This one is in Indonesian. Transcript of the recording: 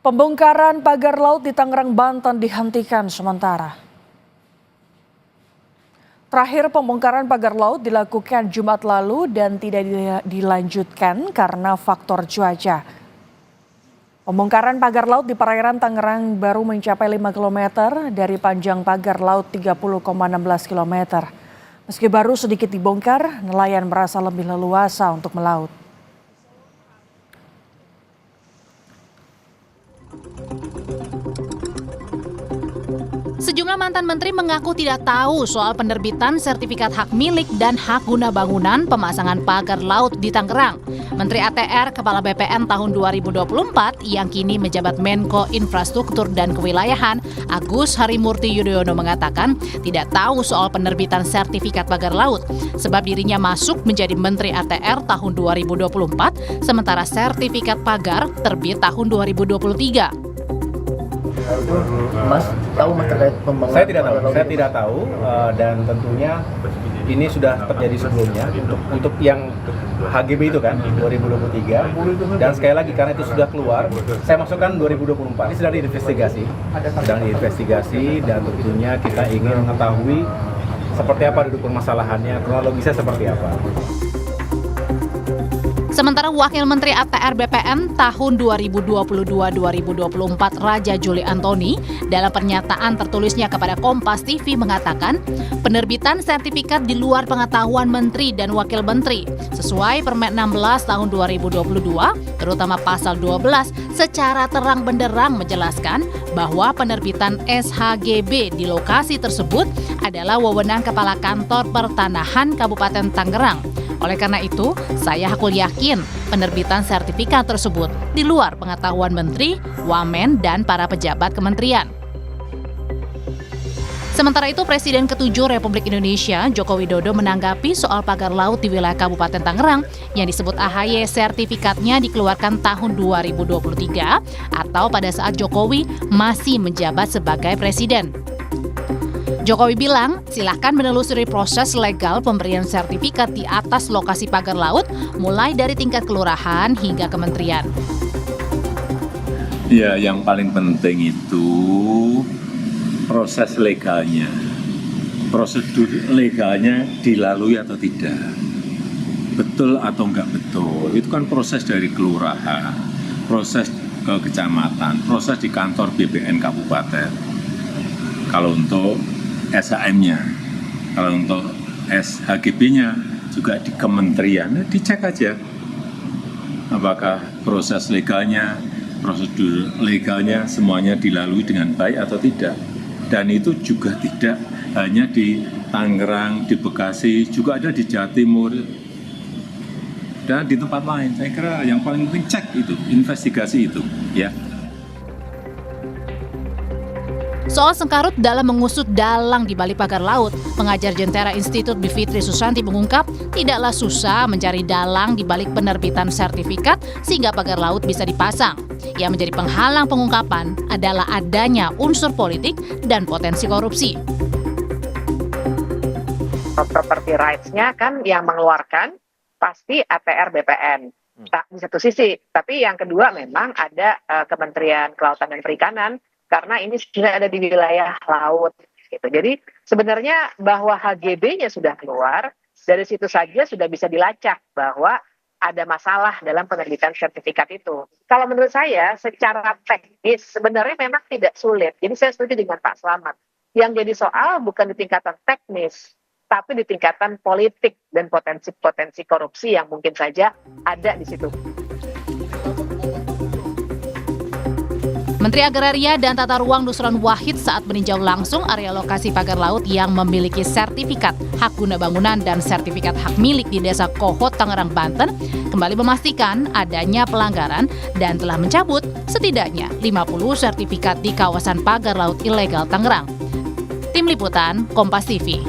Pembongkaran pagar laut di Tangerang, Banten dihentikan sementara. Terakhir pembongkaran pagar laut dilakukan Jumat lalu dan tidak dilanjutkan karena faktor cuaca. Pembongkaran pagar laut di perairan Tangerang baru mencapai 5 km dari panjang pagar laut 30,16 km. Meski baru sedikit dibongkar, nelayan merasa lebih leluasa untuk melaut. Sejumlah mantan menteri mengaku tidak tahu soal penerbitan sertifikat hak milik dan hak guna bangunan pemasangan pagar laut di Tangerang. Menteri ATR Kepala BPN tahun 2024 yang kini menjabat Menko Infrastruktur dan Kewilayahan, Agus Harimurti Yudhoyono mengatakan tidak tahu soal penerbitan sertifikat pagar laut sebab dirinya masuk menjadi Menteri ATR tahun 2024 sementara sertifikat pagar terbit tahun 2023. Mas tahu mas terkait pembangunan? Saya tidak tahu dan tentunya ini sudah terjadi sebelumnya untuk yang HGB itu kan 2023 dan sekali lagi karena itu sudah keluar saya masukkan 2024 ini sedang diinvestigasi dan tentunya kita ingin mengetahui seperti apa duduk permasalahannya, kronologisnya seperti apa. Sementara Wakil Menteri ATR BPN tahun 2022-2024 Raja Juli Antoni dalam pernyataan tertulisnya kepada Kompas TV mengatakan penerbitan sertifikat di luar pengetahuan Menteri dan Wakil Menteri sesuai Permen 16 tahun 2022 terutama pasal 12 secara terang benderang menjelaskan bahwa penerbitan SHGB di lokasi tersebut adalah wewenang Kepala Kantor Pertanahan Kabupaten Tangerang. Oleh karena itu, saya hakul yakin penerbitan sertifikat tersebut di luar pengetahuan Menteri, Wamen, dan para pejabat kementerian. Sementara itu, Presiden ke-7 Republik Indonesia, Joko Widodo menanggapi soal pagar laut di wilayah Kabupaten Tangerang yang disebut AHY sertifikatnya dikeluarkan tahun 2023 atau pada saat Jokowi masih menjabat sebagai Presiden. Jokowi bilang, silahkan menelusuri proses legal pemberian sertifikat di atas lokasi pagar laut, mulai dari tingkat kelurahan hingga kementerian. Ya, yang paling penting itu proses legalnya. Prosedur legalnya dilalui atau tidak. Betul atau enggak betul. Itu kan proses dari kelurahan, proses ke kecamatan, proses di kantor BPN kabupaten. Kalau untuk SHM-nya, kalau untuk SHGB-nya juga di kementerian, dicek aja apakah proses legalnya, prosedur legalnya semuanya dilalui dengan baik atau tidak. Dan itu juga tidak hanya di Tangerang, di Bekasi, juga ada di Jawa Timur dan di tempat lain. Saya kira yang paling penting cek itu, investigasi itu, ya. Soal sengkarut dalam mengusut dalang di balik pagar laut, pengajar Jentera Institut Bivitri Susanti mengungkap tidaklah susah mencari dalang di balik penerbitan sertifikat sehingga pagar laut bisa dipasang. Yang menjadi penghalang pengungkapan adalah adanya unsur politik dan potensi korupsi. Property rights-nya kan yang mengeluarkan pasti ATR BPN. Di satu sisi, tapi yang kedua memang ada Kementerian Kelautan dan Perikanan. Karena ini sudah ada di wilayah laut. Gitu. Jadi sebenarnya bahwa HGB-nya sudah keluar, dari situ saja sudah bisa dilacak bahwa ada masalah dalam penerbitan sertifikat itu. Kalau menurut saya secara teknis sebenarnya memang tidak sulit. Jadi saya setuju dengan Pak Slamet. Yang jadi soal bukan di tingkatan teknis, tapi di tingkatan politik dan potensi-potensi korupsi yang mungkin saja ada di situ. Menteri Agraria dan Tata Ruang Nusron Wahid saat meninjau langsung area lokasi pagar laut yang memiliki sertifikat hak guna bangunan dan sertifikat hak milik di Desa Kohot, Tangerang, Banten, kembali memastikan adanya pelanggaran dan telah mencabut setidaknya 50 sertifikat di kawasan pagar laut ilegal Tangerang. Tim Liputan, Kompas TV.